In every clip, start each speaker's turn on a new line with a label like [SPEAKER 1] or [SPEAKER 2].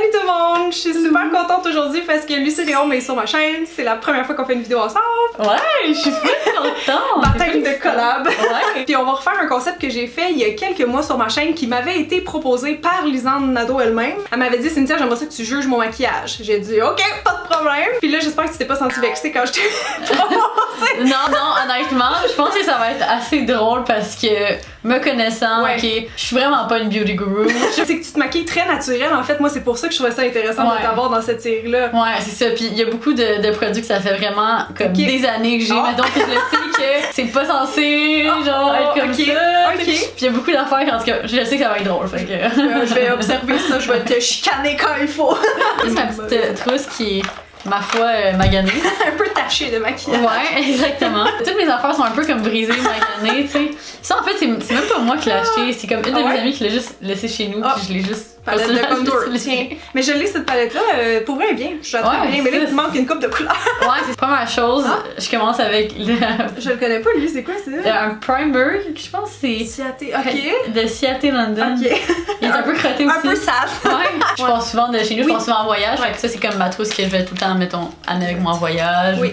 [SPEAKER 1] Salut tout le monde! Je suis super contente aujourd'hui parce que Lucie Réaume est sur ma chaîne. C'est la première fois qu'on fait une vidéo ensemble.
[SPEAKER 2] Ouais, je suis super contente!
[SPEAKER 1] Baptême de collab.
[SPEAKER 2] Ouais.
[SPEAKER 1] Puis on va refaire un concept que j'ai fait il y a quelques mois sur ma chaîne qui m'avait été proposé par Lisanne Nadeau elle-même. Elle m'avait dit, Cynthia, j'aimerais ça que tu juges mon maquillage. J'ai dit, ok, pas de problème. Puis là, j'espère que tu t'es pas senti vexée quand je t'ai proposé.
[SPEAKER 2] Non, honnêtement, je pense que ça va être assez drôle parce que, me connaissant,
[SPEAKER 1] Ouais.
[SPEAKER 2] ok, je suis vraiment pas une beauty guru.
[SPEAKER 1] C'est que tu te maquilles très naturel. En fait, moi, c'est pour ça que je trouvais ça intéressant de t'avoir dans cette série-là.
[SPEAKER 2] Ouais, c'est ça. Puis il y a beaucoup de produits que ça fait vraiment comme des années que j'ai.
[SPEAKER 1] Oh.
[SPEAKER 2] Mettons que je sais que c'est pas censé genre être comme ça.
[SPEAKER 1] Ok.
[SPEAKER 2] Puis il y a beaucoup d'affaires, en tout cas, je sais que ça va être drôle. Fait que...
[SPEAKER 1] Je vais observer ça, je vais te chicaner quand il faut.
[SPEAKER 2] C'est ma petite trousse qui est, ma foi, maganée.
[SPEAKER 1] Un peu tachée de maquillage.
[SPEAKER 2] Ouais, exactement. Toutes mes affaires sont un peu comme brisées, maganées, tu sais. Ça, en fait, c'est même pas moi qui l'ai acheté. C'est comme une de mes amies qui l'a juste laissé chez nous, puis je l'ai juste.
[SPEAKER 1] Palette de contour, tiens. Mais je l'ai cette palette-là, pour vrai, elle est bien. Je la trouve bien, mais là, il te manque une coupe de couleurs.
[SPEAKER 2] Ouais, c'est la première chose. Je commence avec
[SPEAKER 1] Je le connais pas, lui, c'est quoi ça?
[SPEAKER 2] un primer, je pense que c'est.
[SPEAKER 1] Ciaté, ok.
[SPEAKER 2] De Ciaté London.
[SPEAKER 1] Ok.
[SPEAKER 2] Il est un peu crotté aussi.
[SPEAKER 1] Un peu sale.
[SPEAKER 2] Ouais. Je pense souvent de chez nous, je pense souvent en voyage. Fait que ça, c'est comme ma trousse que je vais tout le temps, mettons, amener avec moi en voyage.
[SPEAKER 1] Oui.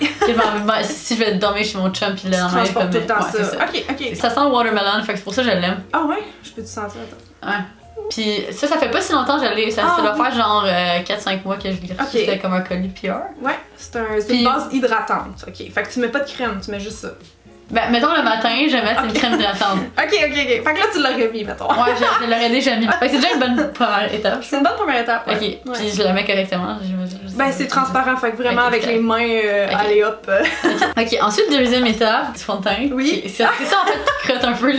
[SPEAKER 2] Si je vais dormir chez mon chum, puis là,
[SPEAKER 1] Tu transportes tout le temps ça.
[SPEAKER 2] c'est ça.
[SPEAKER 1] Ok.
[SPEAKER 2] Ça sent le watermelon, fait que c'est pour ça que je l'aime.
[SPEAKER 1] Ah ouais? Je peux te sentir, attends.
[SPEAKER 2] Ouais. Puis ça fait pas si longtemps que je l'ai. Ça doit faire genre 4-5 mois que je l'ai reçu. C'était comme un colis PR.
[SPEAKER 1] Ouais, c'est une base hydratante. Ok. Fait que tu mets pas de crème, tu mets juste ça.
[SPEAKER 2] Ben, mettons le matin, je vais mettre une crème hydratante.
[SPEAKER 1] Ok. Fait que là, tu l'aurais mis, mettons.
[SPEAKER 2] Ouais, je l'aurais déjà mis. Fait que c'est déjà une bonne première étape.
[SPEAKER 1] C'est une bonne première étape.
[SPEAKER 2] Ok, puis je la mets correctement.
[SPEAKER 1] Ben, c'est transparent, fait que vraiment avec les mains, allez hop.
[SPEAKER 2] Ok, ensuite, deuxième étape, du fond de teint.
[SPEAKER 1] Oui.
[SPEAKER 2] C'est ça en fait qui crotte un peu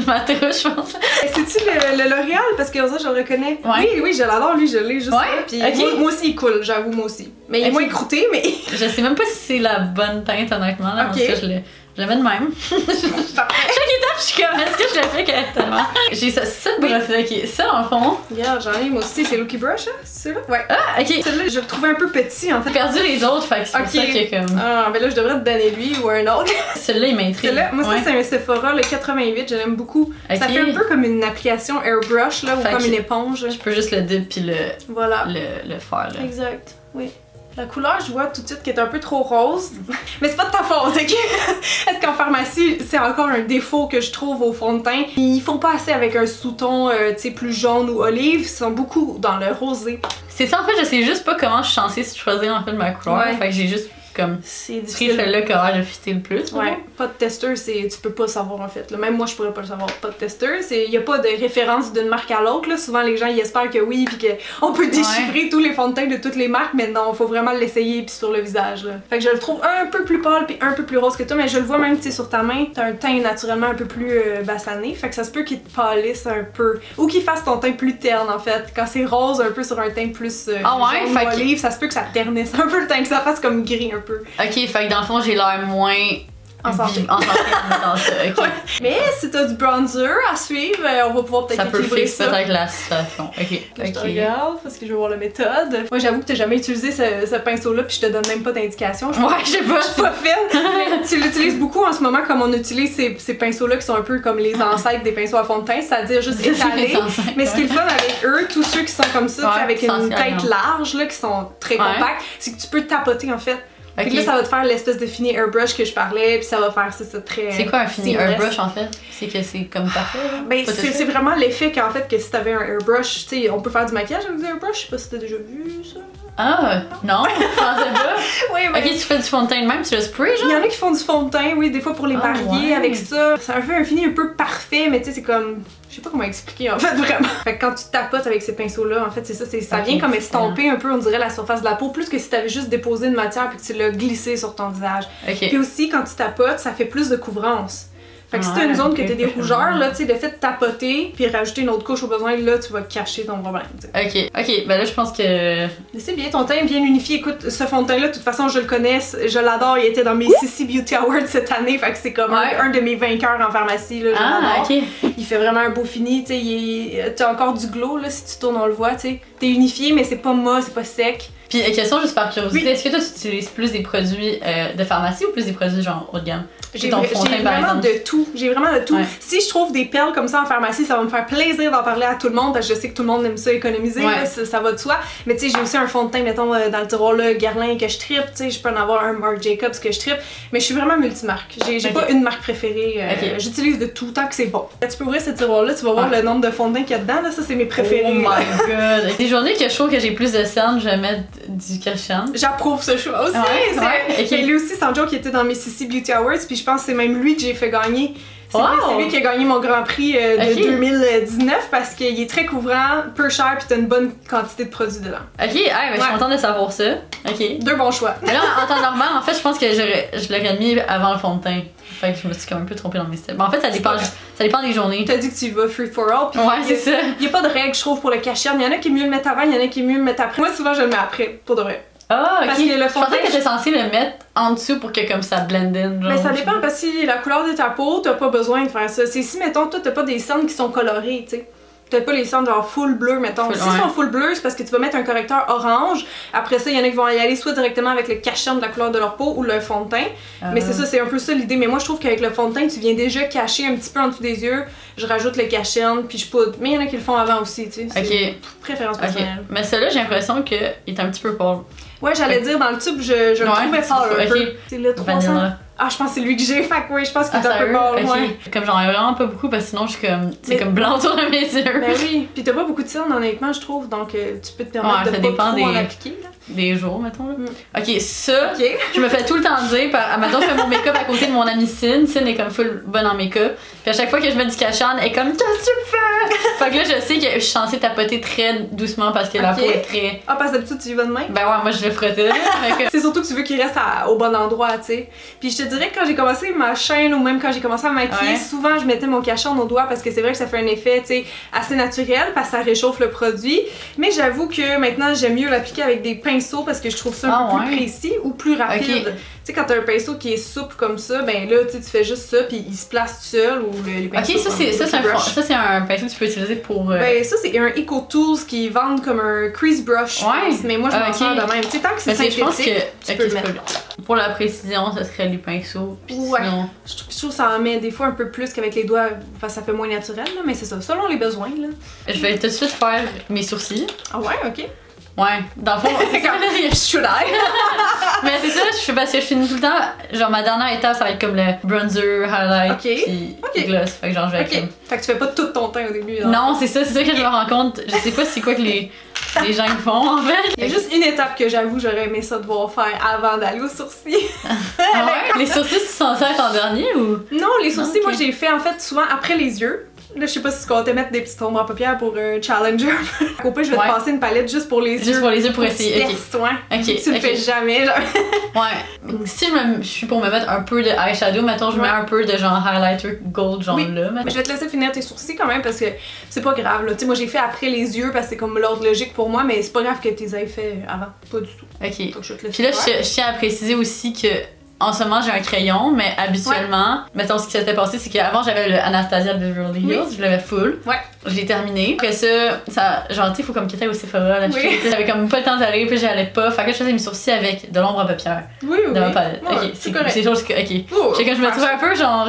[SPEAKER 2] ma trousse, je pense.
[SPEAKER 1] C'est-tu le L'Oréal? Parce que ça, je le reconnais.
[SPEAKER 2] Ouais.
[SPEAKER 1] Oui, je l'adore, lui, je l'ai juste là. Puis
[SPEAKER 2] ok.
[SPEAKER 1] moi aussi, il coule, j'avoue, moi aussi. Mais il est moins croûté, mais.
[SPEAKER 2] Je sais même pas si c'est la bonne teinte, honnêtement, là, parce que je le mets de même. Chaque étape, je suis comme, est-ce que je le fais correctement? J'ai cette brosse-là qui est ça, en fond.
[SPEAKER 1] Regarde, j'en ai, moi aussi. C'est Lucky Brush, hein? C'est celui-là? Ouais.
[SPEAKER 2] Ah, ok.
[SPEAKER 1] Celui-là, je le trouvais un peu petit, en fait.
[SPEAKER 2] J'ai perdu les autres, fait que c'est pour ça que comme.
[SPEAKER 1] Ah, ben là, je devrais te donner lui ou un autre.
[SPEAKER 2] Celui-là, il m'intrigue.
[SPEAKER 1] Celui-là, moi, ça, c'est un Sephora, le 88, je l'aime beaucoup. Ça fait un peu comme une application airbrush, là, ou comme une éponge.
[SPEAKER 2] Je peux juste le dip puis le faire, là.
[SPEAKER 1] Exact, oui. La couleur, je vois tout de suite qu'elle est un peu trop rose. Mais c'est pas de ta faute, ok? Est-ce qu'en pharmacie, c'est encore un défaut que je trouve au fond de teint? Ils font pas assez avec un sous-ton, tu sais, plus jaune ou olive. Ils sont beaucoup dans le rosé.
[SPEAKER 2] C'est ça, en fait, je sais juste pas comment je suis censée choisir en fait ma couleur.
[SPEAKER 1] Ouais.
[SPEAKER 2] Fait que j'ai juste comme
[SPEAKER 1] c'est
[SPEAKER 2] pris celle-là qui a l'air de fitter le plus.
[SPEAKER 1] Ouais, pas de testeur, tu peux pas savoir en fait. Là. Même moi, je pourrais pas le savoir. Pas de testeur, y a pas de référence d'une marque à l'autre. Souvent, les gens ils espèrent que oui, puis qu'on peut déchiffrer tous les fonds de teint de toutes les marques, mais non, faut vraiment l'essayer puis sur le visage. Là. Fait que je le trouve un peu plus pâle puis un peu plus rose que toi, mais je le vois même, tu sais, sur ta main, t'as un teint naturellement un peu plus bassané. Fait que ça se peut qu'il te pâlisse un peu, ou qu'il fasse ton teint plus terne en fait. Quand c'est rose un peu sur un teint plus jaune ou olive, ça se peut que ça ternisse un peu le teint, que ça fasse comme gris un peu.
[SPEAKER 2] Ok, fait que dans le fond, j'ai l'air moins
[SPEAKER 1] en santé.
[SPEAKER 2] En santé dans ça, ok.
[SPEAKER 1] Ouais. Mais si t'as du bronzer à suivre, on va pouvoir peut-être équilibrer ça.
[SPEAKER 2] Ça peut fixer peut-être la situation. Ok.
[SPEAKER 1] Je te regarde parce que je veux voir la méthode. Moi, j'avoue que t'as jamais utilisé ce pinceau-là, puis je te donne même pas d'indication.
[SPEAKER 2] Ouais, je sais pas.
[SPEAKER 1] Je suis pas fine. Mais tu l'utilises beaucoup en ce moment, comme on utilise ces pinceaux-là qui sont un peu comme les ancêtres des pinceaux à fond de teint, c'est-à-dire juste étalés. Mais ce qui est le fun avec eux, tous ceux qui sont comme ça, avec une tête large, là, qui sont très compacts, c'est que tu peux tapoter en fait. Fait que là, ça va te faire l'espèce de fini airbrush que je parlais, puis ça va faire ça très.
[SPEAKER 2] C'est quoi un fini airbrush en fait? C'est que c'est comme parfait?
[SPEAKER 1] Ben, c'est vraiment l'effet qu'en fait, que si t'avais un airbrush, tu sais, on peut faire du maquillage avec des airbrush, je sais pas si t'as déjà vu ça.
[SPEAKER 2] Ah, non, je pensais pas.
[SPEAKER 1] Oui, mais.
[SPEAKER 2] Ok, tu fais du fond de teint de même, tu le spray, genre?
[SPEAKER 1] Il y en a qui font du fond de teint, oui, des fois pour les marier avec ça. Ça fait un fini un peu parfait, mais tu sais, c'est comme. Je sais pas comment expliquer en fait, vraiment. Fait que quand tu tapotes avec ces pinceaux-là, en fait, c'est ça, ça vient comme estomper un peu, on dirait, la surface de la peau, plus que si t'avais juste déposé une matière puis que tu l'as glissé sur ton visage. Puis aussi, quand tu tapotes, ça fait plus de couvrance. Fait que si t'as une zone que t'as des rougeurs, là, tu sais, le fait de tapoter puis rajouter une autre couche au besoin, là, tu vas cacher ton problème. T'sais.
[SPEAKER 2] Ok, ben là, je pense que.
[SPEAKER 1] Mais c'est bien, ton teint est bien unifié. Écoute, ce fond de teint-là, de toute façon, je le connais, je l'adore. Il était dans mes CC Beauty Awards cette année, fait que c'est comme un de mes vainqueurs en pharmacie. Là, il fait vraiment un beau fini, tu sais. T'as encore du glow, là, si tu tournes, on le voit, tu sais. T'es unifié, mais c'est pas mat, c'est pas sec.
[SPEAKER 2] Puis question juste par curiosité, est-ce que toi tu utilises plus des produits de pharmacie ou plus des produits genre haut de gamme?
[SPEAKER 1] J'ai vraiment de tout. J'ai vraiment de tout. Ouais. Si je trouve des perles comme ça en pharmacie, ça va me faire plaisir d'en parler à tout le monde parce que je sais que tout le monde aime ça économiser, là, ça va de soi. Mais tu sais, j'ai aussi un fond de teint, mettons, dans le tiroir là, Guerlain que je trippe, tu sais, je peux en avoir un Marc Jacobs que je trippe, mais je suis vraiment multimarque. J'ai pas une marque préférée. J'utilise de tout tant que c'est bon. Tu peux ouvrir ce tiroir-là, tu vas voir le nombre de fonds de teint qu'il y a dedans, là, ça c'est mes préférés.
[SPEAKER 2] Oh my god! Des journées que je trouve que j'ai plus de cernes, je vais mettre du cache-cerne.
[SPEAKER 1] J'approuve ce choix aussi. Okay. Lui aussi, Sanjo qui était dans Mississippi Beauty Awards, puis je pense que c'est même lui que j'ai fait gagner. C'est lui qui a gagné mon Grand Prix de 2019 parce qu'il est très couvrant, peu cher, puis t'as une bonne quantité de produits dedans.
[SPEAKER 2] Ok, mais je suis contente de savoir ça. Ok.
[SPEAKER 1] Deux bons choix.
[SPEAKER 2] Mais là, en temps normal, en fait, je pense que je l'aurais mis avant le fond de teint. Fait que je me suis quand même un peu trompée dans mes steps. Mais en fait, ça dépend des journées.
[SPEAKER 1] T'as dit que tu vas free for all.
[SPEAKER 2] Ouais, c'est ça.
[SPEAKER 1] Il y a pas de règle, je trouve, pour le cache-cerne. Il y en a qui est mieux le mettre avant, il y en a qui est mieux le mettre après. Moi, souvent, je le mets après, pour de vrai.
[SPEAKER 2] Ah, ok.
[SPEAKER 1] Parce que le fond de teint,
[SPEAKER 2] je pensais que t'étais censé le mettre en dessous pour que comme ça blend in.
[SPEAKER 1] Mais ça dépend parce que si la couleur de ta peau, t'as pas besoin de faire ça. C'est si, mettons, toi, t'as pas des cernes qui sont colorées, tu sais. T'as pas les cernes genre full bleu, mettons. Si ils sont full bleu, c'est parce que tu vas mettre un correcteur orange. Après ça, il y en a qui vont y aller soit directement avec le cache-cerne de la couleur de leur peau ou le fond de teint. Mais c'est ça, c'est un peu ça l'idée. Mais moi, je trouve qu'avec le fond de teint, tu viens déjà cacher un petit peu en dessous des yeux. Je rajoute le cache-cerne, puis je poudre. Mais il y en a qui le font avant aussi, tu sais.
[SPEAKER 2] Ok.
[SPEAKER 1] Préférence personnelle. Mais
[SPEAKER 2] celui-là, j'ai l'impression qu'il est un petit peu pâle.
[SPEAKER 1] Ouais, j'allais dire, dans le tube, je le trouvais fort un peu. C'est le 300. Ah, je pense que c'est lui que j'ai, fait que oui, je pense qu'il est un peu mort, ouais.
[SPEAKER 2] Comme j'en ai vraiment pas beaucoup, parce que sinon je suis comme, c'est comme blanc autour de mes yeux.
[SPEAKER 1] Ben oui, pis t'as pas beaucoup de cernes honnêtement, je trouve, donc tu peux te permettre de pas trop en appliquer, là.
[SPEAKER 2] Des jours, mettons, là. Ok, ça, je me fais tout le temps dire, mettons, je fais mon make-up à côté de mon amie Cine. Cine est comme full bonne en make-up. Puis à chaque fois que je mets du cache-cerne, elle est comme, qu'est-ce que tu fais? Fait que là, je sais que je suis censée tapoter très doucement parce que la peau est très.
[SPEAKER 1] Ah, parce que d'habitude, tu y vas de même?
[SPEAKER 2] Ben ouais, moi je le frottais.
[SPEAKER 1] C'est surtout que tu veux qu'il reste au bon endroit, tu sais. Puis je te dirais que quand j'ai commencé ma chaîne ou même quand j'ai commencé à me maquiller, souvent je mettais mon cache-cerne au doigt parce que c'est vrai que ça fait un effet, tu sais, assez naturel parce que ça réchauffe le produit. Mais j'avoue que maintenant, j'aime mieux l'appliquer avec des pinceaux parce que je trouve ça un peu plus précis ou plus rapide. Tu sais, quand t'as un pinceau qui est souple comme ça, ben là, tu fais juste ça, puis il se place tout seul, ou les pinceaux.
[SPEAKER 2] Ok, ça c'est un pinceau que tu peux utiliser pour.
[SPEAKER 1] Ben, ça, c'est un Eco Tools qui vendent comme un crease brush. Mais moi, je m'en sers de même. Tu sais, tant que c'est synthétique, tu peux le mettre.
[SPEAKER 2] Pour la précision, ça serait les pinceaux. Sinon...
[SPEAKER 1] Je trouve que ça en met des fois un peu plus qu'avec les doigts, parce que ça fait moins naturel, là, mais c'est ça, selon les besoins. Là.
[SPEAKER 2] Je vais tout de suite faire mes sourcils.
[SPEAKER 1] Ah ouais, ok.
[SPEAKER 2] Ouais, dans le fond, c'est comme should I? Mais c'est ça, je fais parce que je finis tout le temps. Genre, ma dernière étape, ça va être comme le bronzer, highlight, puis gloss. Fait que genre, je vais comme...
[SPEAKER 1] Fait que tu fais pas tout ton teint au début. Genre.
[SPEAKER 2] Non, c'est ça que je me rends compte. Je sais pas c'est quoi que les gens font en fait.
[SPEAKER 1] Il y a juste une étape que j'avoue, j'aurais aimé ça devoir faire avant d'aller aux sourcils.
[SPEAKER 2] Ah ouais? Les sourcils, tu s'en sers en dernier ou?
[SPEAKER 1] Non, les sourcils, moi j'ai fait en fait souvent après les yeux. Là, je sais pas si tu comptais mettre des petites ombres en paupières pour un challenger. Au pire, je vais te passer une palette juste pour les yeux.
[SPEAKER 2] Juste pour les yeux pour essayer.
[SPEAKER 1] Tu le fais jamais.
[SPEAKER 2] Ouais. Si je suis pour me mettre un peu de eyeshadow, mettons, je mets un peu de genre highlighter gold, genre là.
[SPEAKER 1] Mais je vais te laisser finir tes sourcils quand même parce que c'est pas grave. Tu sais, moi j'ai fait après les yeux parce que c'est comme l'ordre logique pour moi, mais c'est pas grave que tu les aies fait avant. Pas du tout.
[SPEAKER 2] Ok. Puis là, je tiens à préciser aussi que. En ce moment, j'ai un crayon, mais habituellement, mettons, ce qui s'était passé, c'est qu'avant, j'avais le Anastasia Beverly Hills, je l'avais full. Je l'ai terminé. Après ça, genre, tu sais, il faut comme quitter au Sephora, l'acheter. J'avais comme pas le temps d'aller, puis j'allais pas. Fait que je faisais mes sourcils avec de l'ombre à paupières. Dans ma palette. Ok, c'est correct. C'est chose que. Ok. Je me trouvais un peu genre.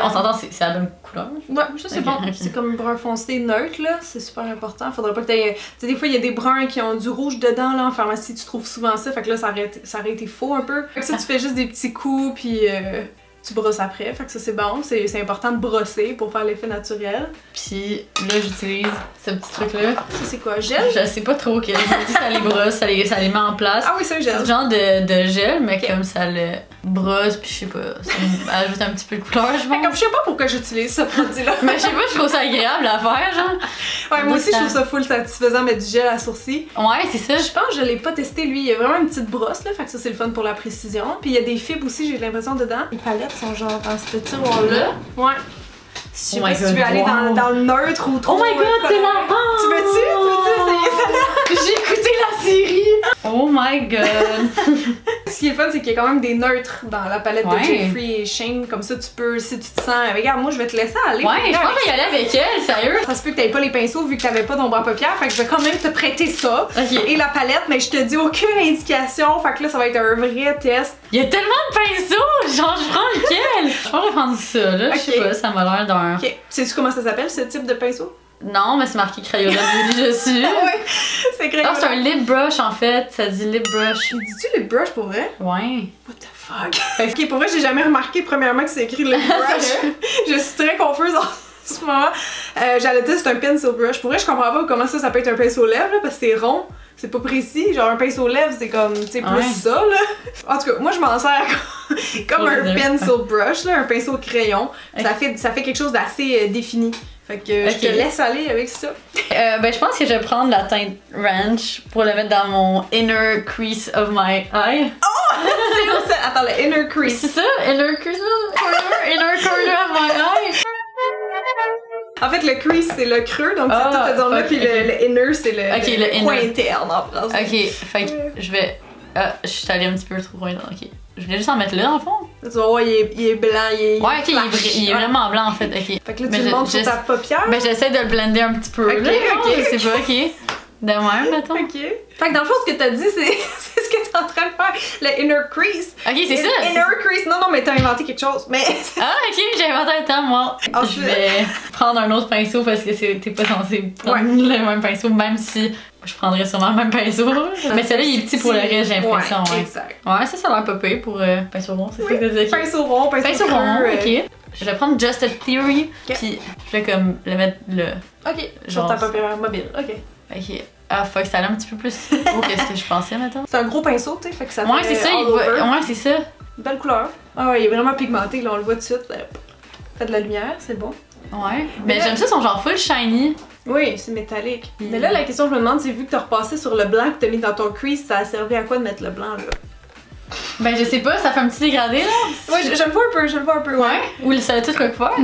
[SPEAKER 2] On s'entend, c'est la bonne couleur.
[SPEAKER 1] Ouais, ça c'est bon. C'est comme brun foncé neutre, là. C'est super important. Faudrait pas que t'aies. Tu sais, des fois, il y a des bruns qui ont du rouge dedans, là. En pharmacie, tu trouves souvent ça. Fait que là, ça aurait été faux un peu. Fait que ça, tu fais juste des petits coups, puis tu brosses après. Fait que ça, c'est bon. C'est important de brosser pour faire l'effet naturel.
[SPEAKER 2] Puis là, j'utilise ce petit truc-là.
[SPEAKER 1] Ça, c'est quoi? Gel?
[SPEAKER 2] Je sais pas trop. Je me dis, ça les brosse, ça les met en place.
[SPEAKER 1] Ah oui, c'est un gel.
[SPEAKER 2] C'est genre de gel, mais comme ça le brosse, puis je sais pas, ça ajoute un petit peu de couleur, je pense.
[SPEAKER 1] Comme je sais pas pourquoi j'utilise ce produit-là.
[SPEAKER 2] Mais je sais pas, je trouve ça agréable à faire, genre.
[SPEAKER 1] Ouais, moi aussi, je trouve ça full satisfaisant mettre du gel à sourcils.
[SPEAKER 2] Ouais, c'est ça.
[SPEAKER 1] Je pense que je l'ai pas testé, lui. Il y a vraiment une petite brosse, là. Fait que ça, c'est le fun pour la précision. Puis il y a des fibres aussi, j'ai l'impression, dedans. Les palettes sont genre dans ce tiroir-là. Ouais. Je sais pas si tu veux aller dans le neutre ou trop.
[SPEAKER 2] Oh my god, t'es là!
[SPEAKER 1] Tu veux-tu essayer ça?
[SPEAKER 2] J'ai écouté la série! Oh my god!
[SPEAKER 1] Ce qui est fun, c'est qu'il y a quand même des neutres dans la palette de Jeffree et Shane. Comme ça, tu peux, si tu te sens. Regarde, moi, je vais te laisser aller.
[SPEAKER 2] Ouais, je pense que j'y allais avec elle, sérieux.
[SPEAKER 1] Ça se peut que t'avais pas les pinceaux vu que t'avais pas d'ombre à paupières. Fait que je vais quand même te prêter ça. Et la palette, mais je te dis aucune indication. Fait que là, ça va être un vrai test.
[SPEAKER 2] Il y a tellement de pinceaux! Genre, je prends lequel? Je pourrais prendre ça, là. Je sais pas, ça m'a l'air d'un.
[SPEAKER 1] Ok. Sais-tu comment ça s'appelle, ce type de pinceau?
[SPEAKER 2] Non, mais c'est marqué Crayola Beauty dessus.
[SPEAKER 1] Ouais, c'est Crayola.
[SPEAKER 2] Ah, c'est un lip brush en fait, ça dit lip brush.
[SPEAKER 1] Dis-tu lip brush pour vrai?
[SPEAKER 2] Ouais.
[SPEAKER 1] What the fuck? Ok, pour vrai, j'ai jamais remarqué premièrement que c'est écrit lip brush. Je suis très confuse en ce moment. J'allais dire c'est un pencil brush. Pour vrai, je comprends pas comment ça peut être un pinceau lèvres là, parce que c'est rond. C'est pas précis, genre un pinceau lèvres c'est comme, tu sais, plus ça là. En tout cas, moi je m'en sers comme un pencil brush, là, un pinceau crayon. Ça fait quelque chose d'assez défini. Fait que je te laisse aller avec ça.
[SPEAKER 2] Ben, je pense que je vais prendre la teinte Ranch pour le mettre dans mon inner crease of my eye.
[SPEAKER 1] Oh! C'est où ça? Attends, le inner crease.
[SPEAKER 2] C'est ça? Inner crease inner corner of my eye.
[SPEAKER 1] En fait, le crease, c'est le creux, donc c'est tout cette zone-là, puis le inner, c'est le coin interne en français.
[SPEAKER 2] Ok, fait que je vais... je suis allée un petit peu trop loin, ok. Je voulais juste en mettre là, dans le fond.
[SPEAKER 1] Tu vas voir, il est blanc, il
[SPEAKER 2] est vraiment blanc, en fait, ok.
[SPEAKER 1] Fait que là, tu le montres sur ta paupière.
[SPEAKER 2] Ben, j'essaie de le blender un petit peu, là. Je sais pas, ok. De même, mettons.
[SPEAKER 1] Ok. Fait que dans le fond, ce que t'as dit, c'est ce que t'es en train de faire. Le inner crease.
[SPEAKER 2] Ok, c'est ça.
[SPEAKER 1] Inner crease. Non, mais t'as inventé quelque chose. Mais
[SPEAKER 2] ok, j'ai inventé un temps, moi. Je vais prendre un autre pinceau parce que t'es pas censé prendre le même pinceau, même si je prendrais sûrement le même pinceau. Mais celui-là, il est petit pour le reste, j'ai l'impression. Ouais,
[SPEAKER 1] exact.
[SPEAKER 2] Ouais, ça a l'air pas pire pour pinceau rond, c'est ça que tu veux dire.
[SPEAKER 1] Pinceau rond, pinceau rond,
[SPEAKER 2] ok. Je vais prendre Just a Theory, puis je vais comme le mettre là.
[SPEAKER 1] Ok, sur ta paupière mobile, ok.
[SPEAKER 2] Ok. Ah, fuck, ça allait un petit peu plus haut que ce que je pensais, maintenant.
[SPEAKER 1] C'est un gros pinceau, tu sais, fait que ça
[SPEAKER 2] ouais, c'est ça, ouais, c'est ça.
[SPEAKER 1] Belle couleur. Ah ouais, il est vraiment pigmenté, là, on le voit tout de suite. Fait de la lumière, c'est bon.
[SPEAKER 2] Ouais. Mais j'aime ça, son genre full shiny.
[SPEAKER 1] Oui, c'est métallique. Mais là, la question que je me demande, c'est vu que t'as repassé sur le blanc que t'as mis dans ton crease, ça a servi à quoi de mettre le blanc, là?
[SPEAKER 2] Ben, je sais pas, ça fait un petit dégradé, là.
[SPEAKER 1] Ouais, je le vois un peu, ouais.
[SPEAKER 2] Ou ça a tout recouvert.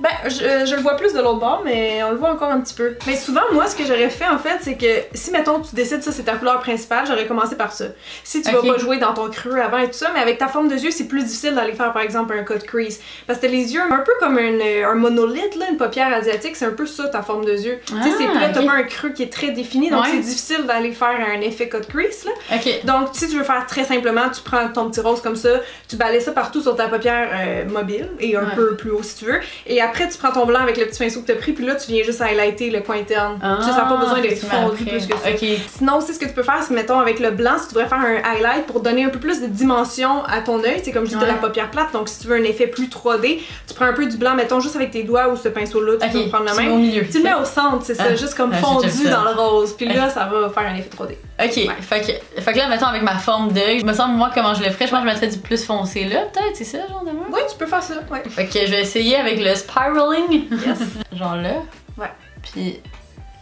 [SPEAKER 1] Ben, je le vois plus de l'autre bord, mais on le voit encore un petit peu. Mais souvent, moi, ce que j'aurais fait, en fait, c'est que si, mettons, tu décides ça, c'est ta couleur principale, j'aurais commencé par ça. Si tu vas pas jouer dans ton creux avant et tout ça, mais avec ta forme de yeux, c'est plus difficile d'aller faire, par exemple, un cut crease. Parce que t'as les yeux un peu comme un monolithe, là, une paupière asiatique, c'est un peu ça, ta forme de yeux. Tu sais, c'est là, t'as pas un creux qui est très défini, donc c'est difficile d'aller faire un effet cut crease, là. Donc, si tu veux faire très simplement, tu prends ton petit rose comme ça, tu balayes ça partout sur ta paupière mobile, et un peu plus haut si tu veux, et après, tu prends ton blanc avec le petit pinceau que t'as pris, puis là, tu viens juste highlighter le coin interne. Ça n'a pas besoin d'être fondu plus que ça. Sinon, aussi, ce que tu peux faire, c'est, mettons, avec le blanc, si tu voudrais faire un highlight pour donner un peu plus de dimension à ton œil, c'est comme je dis, t'as la paupière plate, donc si tu veux un effet plus 3D, tu prends un peu du blanc, mettons, juste avec tes doigts ou ce pinceau-là, tu peux prendre la main.
[SPEAKER 2] Au milieu,
[SPEAKER 1] tu le mets au centre, c'est ça, juste comme fondu dans le rose, puis là, ça va faire un effet 3D.
[SPEAKER 2] Ok, fait que là, mettons, avec ma forme d'œil, je me semble, moi, comment je le ferais, je pense que je mettrais du plus foncé là, peut-être, c'est ça, genre de moi?
[SPEAKER 1] Ouais, tu peux faire ça, ouais.
[SPEAKER 2] Fait que je vais essayer avec le spiraling. Yes. Genre là.
[SPEAKER 1] Ouais.
[SPEAKER 2] Puis.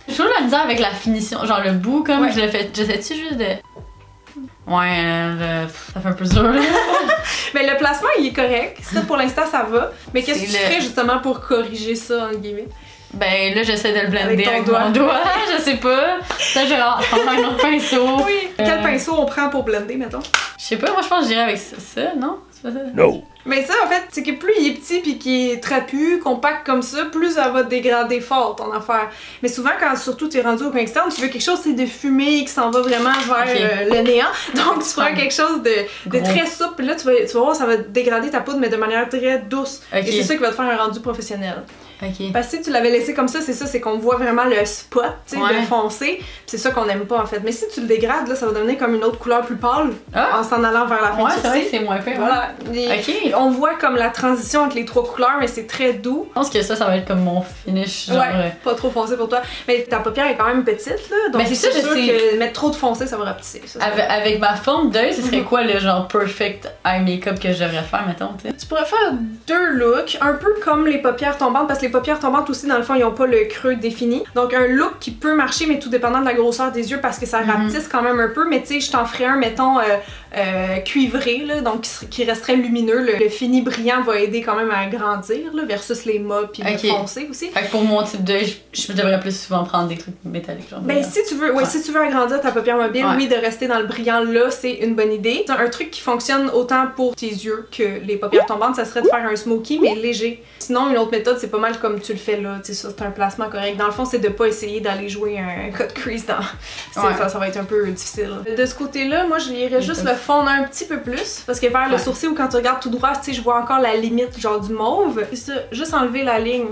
[SPEAKER 2] Je trouve la misère avec la finition, genre le bout, comme je le fais. J'essaie-tu juste de. Ouais, ça fait un peu dur.
[SPEAKER 1] Mais le placement, il est correct. Ça, pour l'instant, ça va. Mais qu'est-ce que tu ferais justement pour corriger ça, entre guillemets?
[SPEAKER 2] Ben là, j'essaie de le blender avec mon doigt. Je sais pas. Peut-être je prends un autre pinceau.
[SPEAKER 1] Oui. Quel pinceau on prend pour blender, mettons?
[SPEAKER 2] Je sais pas, moi je pense que je dirais avec ça, non? C'est pas ça?
[SPEAKER 3] Non.
[SPEAKER 1] Mais ça, en fait, c'est que plus il est petit pis qu'il est trapu, compact comme ça, plus ça va dégrader fort ton affaire. Mais souvent, quand surtout t'es rendu au coin externe, tu veux quelque chose de fumé qui s'en va vraiment vers le néant. Donc tu prends quelque chose de très souple, pis là tu vas voir, ça va dégrader ta poudre, mais de manière très douce. Et c'est ça qui va te faire un rendu professionnel. Parce que si tu l'avais laissé comme ça, c'est qu'on voit vraiment le spot, tu sais, de foncé. C'est ça qu'on aime pas en fait. Mais si tu le dégrades, là, ça va devenir comme une autre couleur plus pâle en s'en allant vers la fin.
[SPEAKER 2] Ouais, c'est vrai que c'est moins pire.
[SPEAKER 1] Voilà. On voit comme la transition entre les trois couleurs, mais c'est très doux.
[SPEAKER 2] Je pense que ça va être comme mon finish. Genre,
[SPEAKER 1] pas trop foncé pour toi. Mais ta paupière est quand même petite, là. Donc
[SPEAKER 2] c'est sûr
[SPEAKER 1] que mettre trop de foncé, ça va rapetisser.
[SPEAKER 2] Avec ma forme d'œil, ce serait quoi le genre perfect eye makeup que je devrais faire, mettons, tu sais?
[SPEAKER 1] Tu pourrais faire deux looks, un peu comme les paupières tombantes, parce que les paupières tombantes aussi, dans le fond, ils ont pas le creux défini. Donc un look qui peut marcher, mais tout dépendant de la grosseur des yeux parce que ça rapetisse quand même un peu. Mais tu sais, je t'en ferais un, mettons, cuivré, là, donc qui resterait lumineux. Le fini brillant va aider quand même à agrandir, là, versus les mauves puis le foncé aussi.
[SPEAKER 2] Fait que pour mon type d'œil, je devrais plus souvent prendre des trucs métalliques. Genre
[SPEAKER 1] ben si tu veux, si tu veux agrandir ta paupière mobile, oui, de rester dans le brillant là, c'est une bonne idée. Un truc qui fonctionne autant pour tes yeux que les paupières tombantes, ça serait de faire un smoky mais léger. Sinon, une autre méthode, c'est pas mal comme tu le fais là, tu sais, c'est un placement correct. Dans le fond, c'est de pas essayer d'aller jouer un cut crease dans... Ça va être un peu difficile. De ce côté-là, moi, je irais juste le fondre un petit peu plus, parce que vers le sourcil ou quand tu regardes tout droit, tu sais, je vois encore la limite genre du mauve. C'est ça, juste enlever la ligne.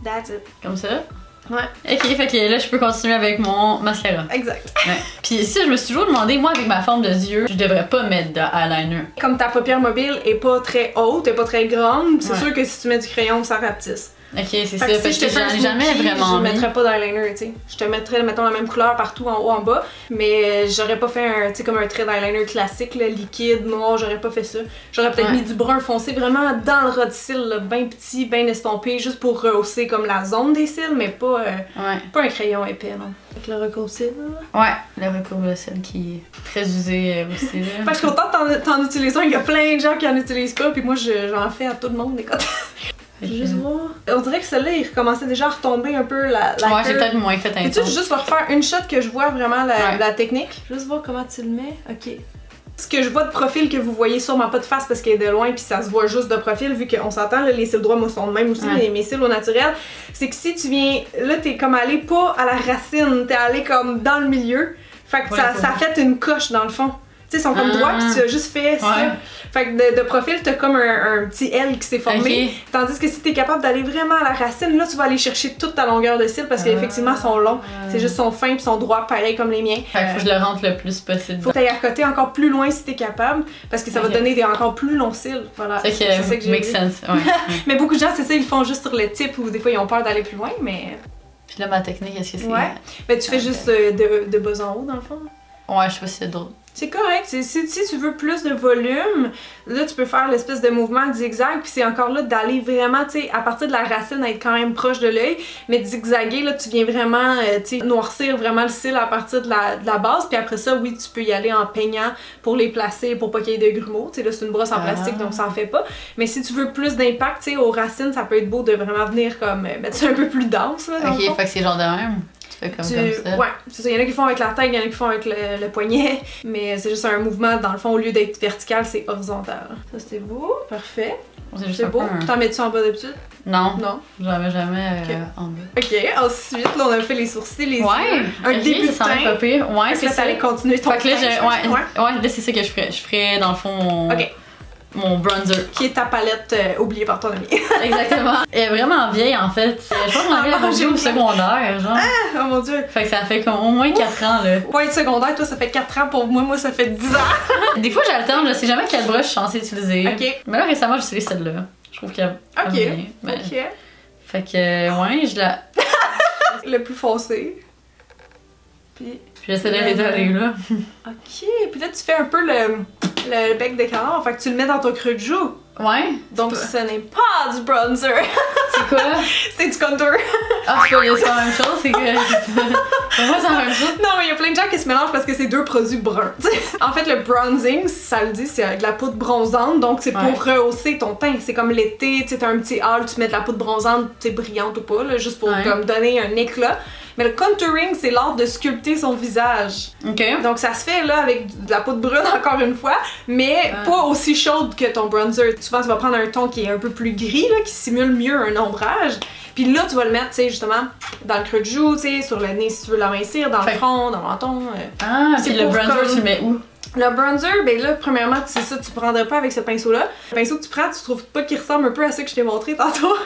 [SPEAKER 1] That's it.
[SPEAKER 2] Comme ça?
[SPEAKER 1] Ouais.
[SPEAKER 2] Ok, fait que là, je peux continuer avec mon mascara.
[SPEAKER 1] Exact.
[SPEAKER 2] Ouais. Puis si je me suis toujours demandé, moi, avec ma forme de yeux, je devrais pas mettre de eyeliner.
[SPEAKER 1] Comme ta paupière mobile est pas très haute, est pas très grande, c'est sûr que si tu mets du crayon, ça rapetisse.
[SPEAKER 2] Ok, c'est ça, parce que j'en ai jamais vraiment
[SPEAKER 1] je mettrais pas d'eyeliner, tu sais. Je te mettrais, mettons, la même couleur partout, en haut, en bas, mais j'aurais pas fait un, tu sais, comme un trait d'eyeliner classique, là, liquide, noir, j'aurais pas fait ça. J'aurais peut-être mis du brun foncé vraiment dans le ras de cils, bien petit, bien estompé, juste pour rehausser comme la zone des cils, mais pas, pas un crayon épais, non. Avec le recours cils.
[SPEAKER 2] Ouais, le recours de cils qui est très usé aussi. Là.
[SPEAKER 1] Je suis contente t'en utiliser un, il y a plein de gens qui en utilisent pas, puis moi j'en fais à tout le monde, des côtés. Juste voir. On dirait que celle-là, il recommençait déjà à retomber un peu la
[SPEAKER 2] ouais, j'ai peut-être moins fait un
[SPEAKER 1] tour. Peux-tu juste refaire une shot que je vois vraiment la technique? Juste voir comment tu le mets. Ok. Ce que je vois de profil que vous voyez sûrement pas de face parce qu'elle est de loin puis ça se voit juste de profil vu qu'on s'entend, les cils droits moi sont de même aussi, mes cils au naturel, c'est que si tu viens, là t'es comme allé pas à la racine, t'es allé comme dans le milieu, fait que ça fait une coche dans le fond. Tu sais, ils sont comme droits pis tu as juste fait ça. Fait que de profil, t'as comme un petit L qui s'est formé. Tandis que si t'es capable d'aller vraiment à la racine, là tu vas aller chercher toute ta longueur de cils parce qu'effectivement ils sont longs. C'est juste sont fins pis sont droits pareil comme les miens.
[SPEAKER 2] Fait faut que je le rentre le plus possible.
[SPEAKER 1] Faut que t'ailles à côté encore plus loin si t'es capable parce que ça va te donner des encore plus longs cils. Voilà.
[SPEAKER 2] C'est ça que j'ai make sense.
[SPEAKER 1] Mais beaucoup de gens, c'est ça, ils le font juste sur le type ou des fois ils ont peur d'aller plus loin, mais...
[SPEAKER 2] Puis là, ma technique, est-ce que c'est...
[SPEAKER 1] Ouais. Ben tu fais juste de bas en haut dans le fond.
[SPEAKER 2] Ouais, je sais pas si c'est d'autres.
[SPEAKER 1] C'est correct, si tu veux plus de volume, là tu peux faire l'espèce de mouvement zigzag, puis c'est encore là d'aller vraiment, tu sais, à partir de la racine, être quand même proche de l'œil, mais de zigzaguer, là tu viens vraiment, tu sais, noircir vraiment le cil à partir de la base, puis après ça, oui, tu peux y aller en peignant pour les placer, pour pas qu'il y ait de grumeaux, tu sais, là c'est une brosse en plastique, donc ça en fait pas, mais si tu veux plus d'impact, tu sais, aux racines, ça peut être beau de vraiment venir comme, mettre ça un peu plus dense, là, dans le fond.
[SPEAKER 2] Fait que c'est genre de même. Comme ça.
[SPEAKER 1] Ouais, c'est ça. Il y en a qui font avec la tête, il y en a qui font avec le poignet, mais c'est juste un mouvement, dans le fond, au lieu d'être vertical, c'est horizontal. Ça, c'est beau. Parfait. C'est beau. T'en mets-tu en bas d'habitude?
[SPEAKER 2] Non.
[SPEAKER 1] Non.
[SPEAKER 2] Jamais en bas.
[SPEAKER 1] Ok, ensuite, là, on a fait les sourcils, les yeux.
[SPEAKER 2] Un
[SPEAKER 1] début de teint.
[SPEAKER 2] Ouais, c'est ça.
[SPEAKER 1] T'allais continuer ton teint.
[SPEAKER 2] Là, c'est ça que je ferais. Je ferais, dans le fond, mon bronzer.
[SPEAKER 1] Qui est ta palette oubliée par ton ami.
[SPEAKER 2] Exactement. Elle est vraiment vieille en fait. Je pense qu'on avait la au secondaire, genre.
[SPEAKER 1] Ah, oh mon dieu.
[SPEAKER 2] Fait que ça fait comme au moins 4 ans là.
[SPEAKER 1] Ouais, secondaire, toi ça fait 4 ans, pour moi ça fait 10 ans.
[SPEAKER 2] Des fois j'alterne, je sais jamais quelle broche je suis censée utiliser.
[SPEAKER 1] Ok.
[SPEAKER 2] Mais là récemment j'utilise celle-là. Je trouve qu'elle
[SPEAKER 1] est bien. Mais... Ok.
[SPEAKER 2] Fait que ouais, je la...
[SPEAKER 1] Le plus foncé. Puis
[SPEAKER 2] j'essaie de l'étaler là.
[SPEAKER 1] Ok, puis là tu fais un peu le bec de canard, fait que tu le mets dans ton creux de joue.
[SPEAKER 2] Ouais.
[SPEAKER 1] Donc ce n'est pas du bronzer.
[SPEAKER 2] C'est quoi?
[SPEAKER 1] C'est du contour.
[SPEAKER 2] Ah, c'est pas la même chose, c'est que... Pour moi, c'est la même chose.
[SPEAKER 1] Non, mais il y a plein de gens qui se mélangent parce que c'est deux produits bruns. En fait, le bronzing, ça le dit, c'est de la poudre bronzante, donc c'est pour rehausser ton teint. C'est comme l'été, tu sais, t'as un petit hâle, tu mets de la poudre bronzante, tu sais, brillante ou pas, là, juste pour comme donner un éclat. Mais le contouring, c'est l'art de sculpter son visage.
[SPEAKER 2] Ok.
[SPEAKER 1] Donc ça se fait là avec de la poudre brune encore une fois, mais pas aussi chaude que ton bronzer. Souvent tu vas prendre un ton qui est un peu plus gris, là, qui simule mieux un ombrage. Puis là tu vas le mettre, tu sais, justement, dans le creux de joue, tu sais, sur le nez si tu veux l'amincir, dans le front, dans le menton.
[SPEAKER 2] Ah, puis le bronzer tu le mets où?
[SPEAKER 1] Le bronzer, ben là, premièrement, c'est ça, tu prendrais pas avec ce pinceau-là. Le pinceau que tu prends, tu trouves pas qu'il ressemble un peu à ce que je t'ai montré tantôt?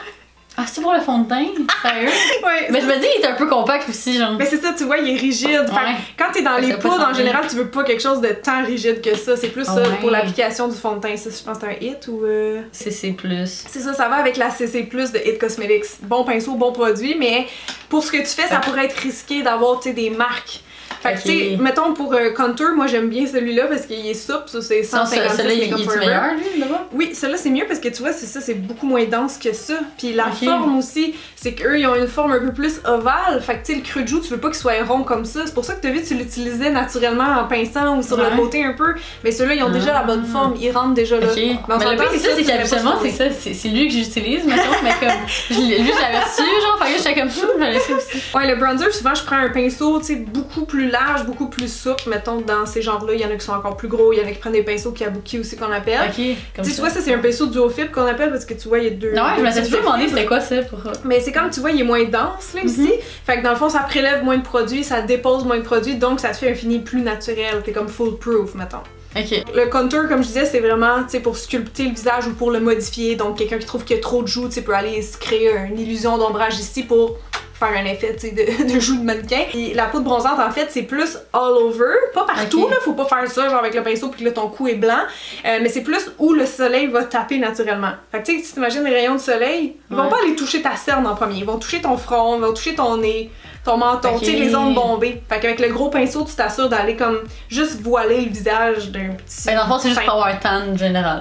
[SPEAKER 2] Ah, c'est pour le fond de teint? Sérieux?
[SPEAKER 1] Ouais.
[SPEAKER 2] Mais je me dis, il est un peu compact aussi, genre.
[SPEAKER 1] Mais c'est ça, tu vois, il est rigide. Fait quand t'es dans les poudres, en général, tu veux pas quelque chose de tant rigide que ça. C'est plus ça pour l'application du fond de teint. Ça, je pense que c'est un Hit ou.
[SPEAKER 2] CC+.
[SPEAKER 1] C'est ça, ça va avec la CC+, de Hit Cosmetics. Bon pinceau, bon produit, mais pour ce que tu fais, ça pourrait être risqué d'avoir, tu sais, des marques. Fait que tu sais, mettons pour contour, moi j'aime bien celui-là parce qu'il est souple, ça c'est 156
[SPEAKER 2] celui-là, il est meilleur, lui, là-bas?
[SPEAKER 1] Oui, celui-là c'est mieux parce que tu vois, c'est ça, c'est beaucoup moins dense que ça. Puis la forme aussi, c'est qu'eux, ils ont une forme un peu plus ovale. Fait que tu sais, le creux de joue, tu veux pas qu'il soit rond comme ça. C'est pour ça que t'as vu, tu l'utilisais naturellement en pinçant ou sur le côté un peu. Mais ceux-là, ils ont déjà la bonne forme, ils rentrent déjà là.
[SPEAKER 2] Mais le pire, c'est ça, c'est qu'habituellement, c'est lui que j'utilise, mettons, mais comme, lui, je l'avais reçu, genre, fait que j'étais comme, je vais laisser aussi.
[SPEAKER 1] Ouais, le bronzer, souvent, je prends un pinceau, tu sais, beaucoup plus large, beaucoup plus souple. Mettons, dans ces genres-là, il y en a qui sont encore plus gros, il y en a qui prennent des pinceaux kabuki aussi qu'on appelle.
[SPEAKER 2] Tu
[SPEAKER 1] vois, ça, c'est un pinceau duofib qu'on appelle parce que tu vois, il y a deux.
[SPEAKER 2] Non, ouais, je m'étais toujours demandé c'était quoi ça pour.
[SPEAKER 1] Mais c'est comme tu vois, il est moins dense là ici. Fait que dans le fond, ça prélève moins de produits, ça dépose moins de produits, donc ça te fait un fini plus naturel. T'es comme foolproof, mettons. Le contour, comme je disais, c'est vraiment pour sculpter le visage ou pour le modifier. Donc, quelqu'un qui trouve qu'il y a trop de joues, peut aller se créer une illusion d'ombrage ici pour faire un effet de joue de mannequin. Et la poudre bronzante, en fait, c'est plus all over. Pas partout, là, faut pas faire ça genre avec le pinceau puis que là ton cou est blanc. Mais c'est plus où le soleil va taper naturellement. Fait que tu sais, si t'imagines les rayons de soleil, ils vont pas aller toucher ta cerne en premier. Ils vont toucher ton front, ils vont toucher ton nez, ton menton, tu sais, les zones bombées. Fait qu'avec le gros pinceau, tu t'assures d'aller comme juste voiler le visage d'un petit.
[SPEAKER 2] Ben, dans le fond, c'est juste pour avoir un tan général.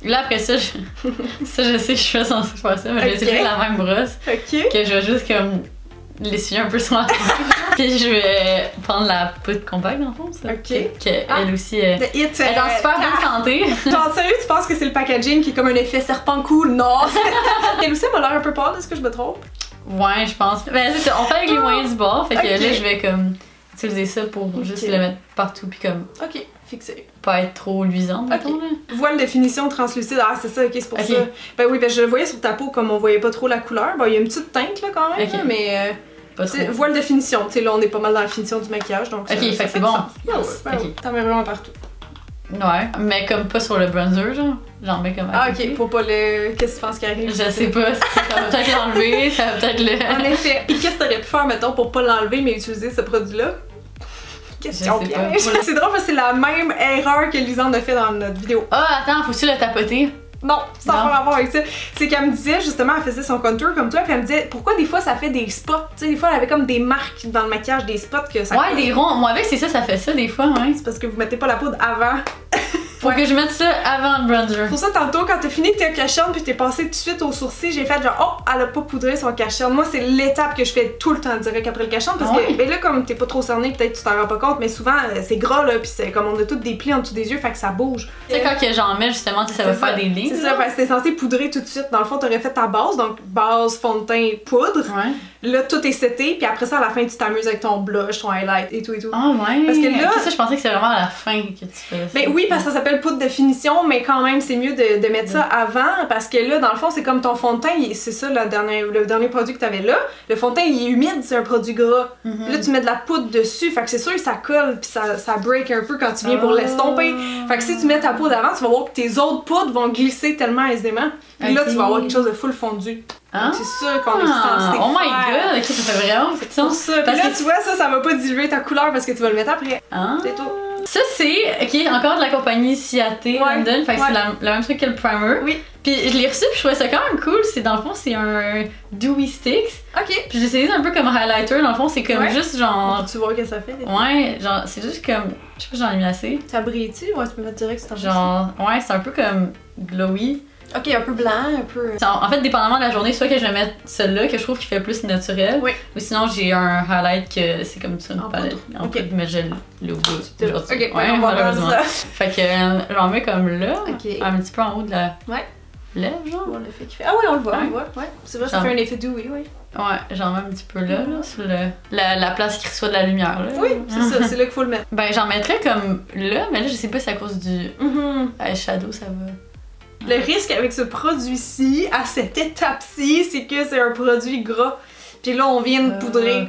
[SPEAKER 2] Là, après ça, je sais que je suis censée faire ça, mais je vais utiliser la même brosse. Que je vais juste comme l'essuyer un peu sur la tête. Puis je vais prendre la poudre compacte dans le fond, ça. Elle aussi est en super bonne santé.
[SPEAKER 1] Genre sérieux, tu penses que c'est le packaging qui est comme un effet serpent cool? Non! Elle aussi m'a l'air un peu pâle, est-ce que je me trompe?
[SPEAKER 2] Ouais, je pense. Ben c'est ça, on fait avec les moyens du bord, fait que là je vais comme utiliser ça pour juste le mettre partout puis comme.
[SPEAKER 1] Fixé.
[SPEAKER 2] Pas être trop luisante, mettons, là.
[SPEAKER 1] Voile de finition translucide, ah c'est ça, c'est pour ça. Ben oui, ben je le voyais sur ta peau comme on voyait pas trop la couleur. Ben il y a une petite teinte là quand même, là, mais pas trop. Voile de finition, tu sais là on est pas mal dans la finition du maquillage, donc ça,
[SPEAKER 2] fait que c'est bon.
[SPEAKER 1] T'en mets vraiment partout.
[SPEAKER 2] Ouais, mais comme pas sur le bronzer, genre. J'en mets comme à côté.
[SPEAKER 1] Pour pas le. Qu'est-ce que tu penses qui arrive?
[SPEAKER 2] Je sais pas, ça va peut-être l'enlever, ça va peut-être le.
[SPEAKER 1] En effet. Et qu'est-ce que t'aurais pu faire, mettons, pour pas l'enlever mais utiliser ce produit-là? Question piège. C'est drôle parce que c'est la même erreur que Lisande a fait dans notre vidéo.
[SPEAKER 2] Ah, attends, faut-tu le tapoter?
[SPEAKER 1] Non, sans rapport avec ça. C'est qu'elle me disait, justement, elle faisait son contour comme toi, puis elle me disait pourquoi des fois ça fait des spots. Tu sais, des fois elle avait comme des marques dans le maquillage, des spots que ça.
[SPEAKER 2] Ouais, des ronds. Moi, avec, c'est ça fait ça des fois, ouais.
[SPEAKER 1] C'est parce que vous mettez pas la poudre avant.
[SPEAKER 2] Faut que je mette ça avant le bronzer.
[SPEAKER 1] Pour ça, tantôt, quand t'as fini de ta cacherne puis t'es passé tout de suite au sourcil, j'ai fait genre, oh, elle a pas poudré son cacherne. Moi, c'est l'étape que je fais tout le temps direct après le cacherne parce que, ben là, comme t'es pas trop cerné, peut-être tu t'en rends pas compte, mais souvent, c'est gras là, puis c'est comme on a toutes des plis en dessous des yeux, fait que ça bouge.
[SPEAKER 2] Tu sais, quand j'en mets, justement, ça va faire des lignes.
[SPEAKER 1] C'est ça, parce que t'es censé poudrer tout de suite. Dans le fond, t'aurais fait ta base, donc base, fond de teint, poudre. Là, tout est seté, puis après ça, à la fin, tu t'amuses avec ton blush, ton highlight et tout et tout.
[SPEAKER 2] Ah ouais! Parce que là. Ça, je pensais que c'était vraiment à la fin que tu fais ça.
[SPEAKER 1] Ben oui, parce que ça s'appelle poudre de finition, mais quand même, c'est mieux de mettre ça avant, parce que là, dans le fond, c'est comme ton fond de teint, c'est ça le dernier produit que t'avais là. Le fond de teint, il est humide, c'est un produit gras. Là, tu mets de la poudre dessus, fait que c'est sûr que ça colle, puis ça break un peu quand tu viens pour l'estomper. Fait que si tu mets ta poudre avant, tu vas voir que tes autres poudres vont glisser tellement aisément. Et là, tu vas avoir quelque chose de full fondu. C'est sûr qu'on est censé
[SPEAKER 2] oh my god, ok, ça fait vraiment
[SPEAKER 1] c'est pour ça. Puis là, tu vois, ça va pas diluer ta couleur parce que tu vas le mettre après. C'est tout.
[SPEAKER 2] Ça, c'est, encore de la compagnie Ciaté London, fait que c'est le même truc que le primer.
[SPEAKER 1] Oui.
[SPEAKER 2] Puis je l'ai reçu, puis je trouvais ça quand même cool. C'est dans le fond, c'est un Dewy Sticks.
[SPEAKER 1] Ok.
[SPEAKER 2] Puis j'ai essayé un peu comme highlighter. Dans le fond, c'est comme juste genre.
[SPEAKER 1] Tu vois ce que ça fait?
[SPEAKER 2] Ouais, genre, c'est juste comme. Je sais pas si j'en ai mis assez.
[SPEAKER 1] Ça brille-tu? Ouais, tu peux mettre direct sur ta
[SPEAKER 2] genre, ouais, c'est un peu comme glowy.
[SPEAKER 1] Ok, un peu blanc, un peu.
[SPEAKER 2] En fait, dépendamment de la journée, soit que je vais mettre celui-là que je trouve qui fait plus naturel.
[SPEAKER 1] Oui.
[SPEAKER 2] Ou sinon, j'ai un highlight que c'est comme ça, une palette. En poudre, mais je l'ai oublié aujourd'hui.
[SPEAKER 1] Ok, on va voir ça.
[SPEAKER 2] Fait que j'en mets comme là, un petit peu en haut de la lèvre, genre.
[SPEAKER 1] Bon, l'effet qui fait. Ah oui, on le voit, on le voit. Ouais. C'est vrai, ça fait un effet dewy, oui.
[SPEAKER 2] Ouais, j'en mets un petit peu là, sur la place qui reçoit de la lumière, là.
[SPEAKER 1] Oui, c'est ça, c'est là qu'il faut le mettre.
[SPEAKER 2] Ben, j'en mettrais comme là, mais là, je sais pas si c'est à cause du eyeshadow, ça va.
[SPEAKER 1] Le risque avec ce produit-ci, à cette étape-ci, c'est que c'est un produit gras. Puis là, on vient de poudrer.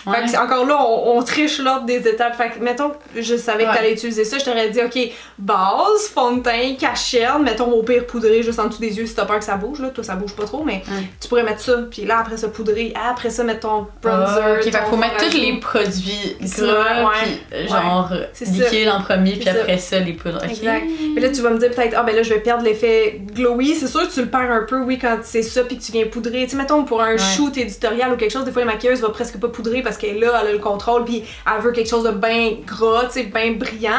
[SPEAKER 1] Fait que encore là, on triche l'ordre des étapes. Fait que, mettons, je savais que t'allais utiliser ça, je t'aurais dit, ok, base, fond de teint, cacherne, mettons au pire poudrer juste en dessous des yeux si t'as peur que ça bouge, là. Toi, ça bouge pas trop, mais tu pourrais mettre ça, puis là, après ça, poudrer, après ça, mettre ton bronzer.
[SPEAKER 2] Ok, fait qu'il faut mettre tous les produits gras, puis genre liquide en premier, puis après ça, les poudres.
[SPEAKER 1] Exact. Mais là, tu vas me dire peut-être, ah ben là, je vais perdre l'effet glowy. C'est sûr que tu le perds un peu, oui, quand c'est ça, puis que tu viens poudrer. Tu sais, mettons, pour un shoot éditorial ou quelque chose, des fois, la maquilleuse va presque pas poudrer poudrer parce qu'elle est là, elle a le contrôle, puis elle veut quelque chose de bien gras, tu sais, bien brillant.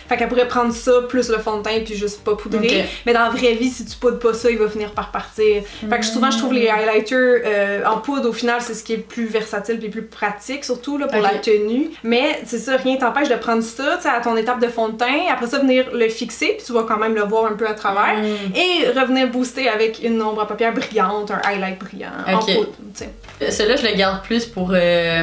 [SPEAKER 1] Fait qu'elle pourrait prendre ça plus le fond de teint puis juste pas poudrer. Mais dans la vraie vie, si tu poudres pas ça, il va finir par partir. Fait que souvent, je trouve les highlighters en poudre, au final, c'est ce qui est le plus versatile puis plus pratique, surtout là, pour la tenue. Mais c'est ça, rien t'empêche de prendre ça, tu sais, à ton étape de fond de teint, après ça, venir le fixer, puis tu vas quand même le voir un peu à travers, et revenir booster avec une ombre à paupières brillante, un highlight brillant en poudre, tu sais.
[SPEAKER 2] Celui-là, je le garde plus pour,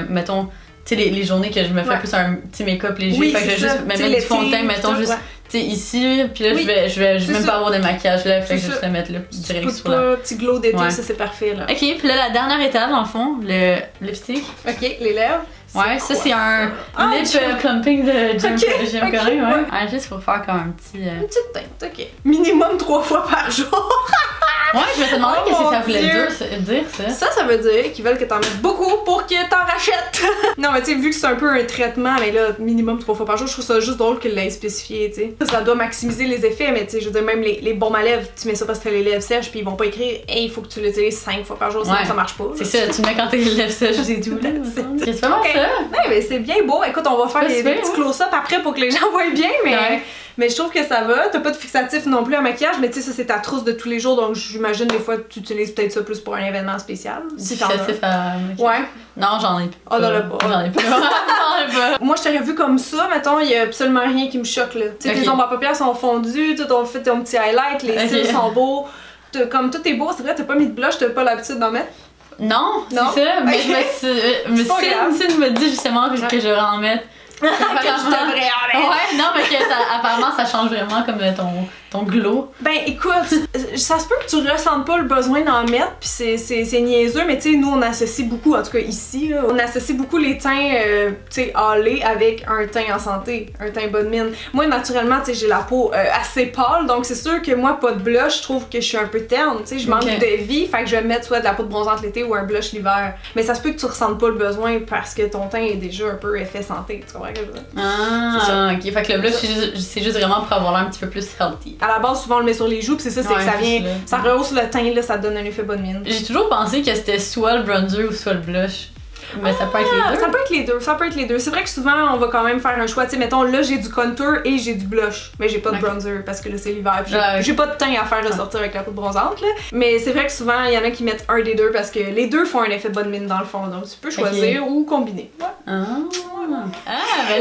[SPEAKER 2] mettons, tu sais, les journées que je me fais plus un petit make-up léger, fait que je vais juste me mettre du fond de teint, mettons, juste... Tu sais, ici, puis là, je vais même pas avoir de maquillage, là, fait que je vais juste le mettre là, direct sur la...
[SPEAKER 1] petit glow d'été, ça c'est parfait, là.
[SPEAKER 2] Ok, puis là, la dernière étape, dans le fond, le lipstick.
[SPEAKER 1] Ok, les lèvres.
[SPEAKER 2] Ouais, ça c'est un lip plumping de Jim Curry, ouais. Juste pour faire comme un petit...
[SPEAKER 1] Une petite teinte, ok. Minimum 3 fois par jour.
[SPEAKER 2] Ouais, je vais te demander qu'est-ce que ça voulait dire, ça.
[SPEAKER 1] Ça veut dire qu'ils veulent que t'en mettes beaucoup pour que t'en rachètes. Non, mais tu sais, vu que c'est un peu un traitement, mais là, minimum 3 fois par jour, je trouve ça juste drôle qu'ils l'aient spécifié, tu sais. Ça doit maximiser les effets, mais tu sais, je veux dire, même les baumes à lèvres, tu mets ça parce que t'as les lèvres sèches, puis ils vont pas écrire, hey, il faut que tu l'utilises 5 fois par jour, sinon ça marche pas.
[SPEAKER 2] C'est ça, tu le mets quand t'as les lèvres sèches et tout, là. C'est vraiment ça.
[SPEAKER 1] Ouais, mais c'est bien beau. Écoute, on va faire des petits close-up après pour que les gens voient bien, mais je trouve que ça va. T'as pas de fixatif non plus en maquillage, mais tu sais, ça c'est ta trousse de tous les jours, donc j'imagine des fois tu utilises peut-être ça plus pour un événement spécial. Si t'en as. Ouais.
[SPEAKER 2] Non, j'en ai pas.
[SPEAKER 1] Oh, j'en ai pas.
[SPEAKER 2] J'en ai pas.
[SPEAKER 1] Moi, je t'aurais vu comme ça, mettons, il y a absolument rien qui me choque là. Tu sais, tes ombres à paupières sont fondues, tout on fait ton petit highlight, les cils sont beaux. Comme tout est beau, c'est vrai, t'as pas mis de blush, t'as pas l'habitude d'en mettre.
[SPEAKER 2] Non, c'est ça, mais Cine me dit justement que je devrais en mettre.
[SPEAKER 1] Que je devrais en mettre.
[SPEAKER 2] Ouais, non, mais que apparemment ça change vraiment comme ton glow.
[SPEAKER 1] Ben écoute, ça se peut que tu ressentes pas le besoin d'en mettre, pis c'est niaiseux, mais tu sais, nous on associe beaucoup, en tout cas ici, là, on associe beaucoup les teints, tu sais, hâlés avec un teint en santé, un teint bonne mine. Moi, naturellement, tu sais, j'ai la peau assez pâle, donc c'est sûr que moi, pas de blush, je trouve que je suis un peu terne, tu sais, je manque de vie, fait que je vais mettre soit de la poudre bronzante l'été ou un blush l'hiver. Mais ça se peut que tu ressentes pas le besoin parce que ton teint est déjà un peu effet santé, tu comprends ce que je veux dire?
[SPEAKER 2] Ah, ok, fait que le blush, c'est juste vraiment pour avoir l'air un petit peu plus healthy.
[SPEAKER 1] À la base, souvent on le met sur les joues, pis c'est ça, c'est que ça vient, ça rehausse le teint, là, ça te donne un effet bonne mine.
[SPEAKER 2] J'ai toujours pensé que c'était soit le bronzer ou soit le blush. Mais ça peut être les deux.
[SPEAKER 1] Ça peut être les deux, ça peut être les deux. C'est vrai que souvent on va quand même faire un choix. Tu sais, mettons là j'ai du contour et j'ai du blush, mais j'ai pas de bronzer parce que là c'est l'hiver. J'ai pas de teint à faire ressortir avec la poudre bronzante là. Mais c'est vrai que souvent il y en a qui mettent un des deux parce que les deux font un effet bonne mine dans le fond. Donc tu peux choisir ou combiner.
[SPEAKER 2] Mais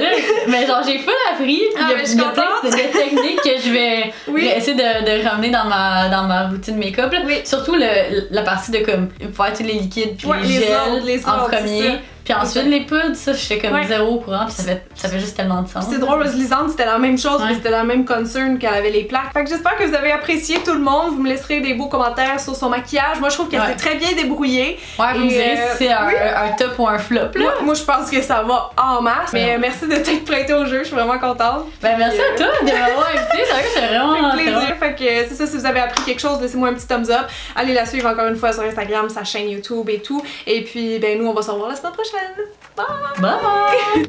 [SPEAKER 2] là, mais genre j'ai pas appris. Il y a plein de techniques que je vais essayer de ramener dans ma routine make-up. Surtout la partie de comme faire tous les liquides puis les gels en premier. Puis ensuite les poudres, ça j'étais comme zéro au courant, puis ça fait juste tellement de sens.
[SPEAKER 1] C'est drôle parce que Lisande c'était la même chose, c'était la même concern qu'elle avait les plaques. Fait que j'espère que vous avez apprécié tout le monde, vous me laisserez des beaux commentaires sur son maquillage. Moi je trouve qu'elle s'est très bien débrouillée.
[SPEAKER 2] Ouais, vous me direz si c'est un top ou un flop là.
[SPEAKER 1] Moi je pense que ça va en masse, mais merci de t'être prêtée au jeu, je suis vraiment contente.
[SPEAKER 2] Ben merci à toi de m'avoir invité, c'est vrai que c'est vraiment
[SPEAKER 1] plaisir. Fait que c'est ça, si vous avez appris quelque chose, laissez-moi un petit thumbs up. Allez la suivre encore une fois sur Instagram, sa chaîne YouTube et tout. Et puis ben nous on va se revoir la semaine prochaine. Bye!
[SPEAKER 2] Bye!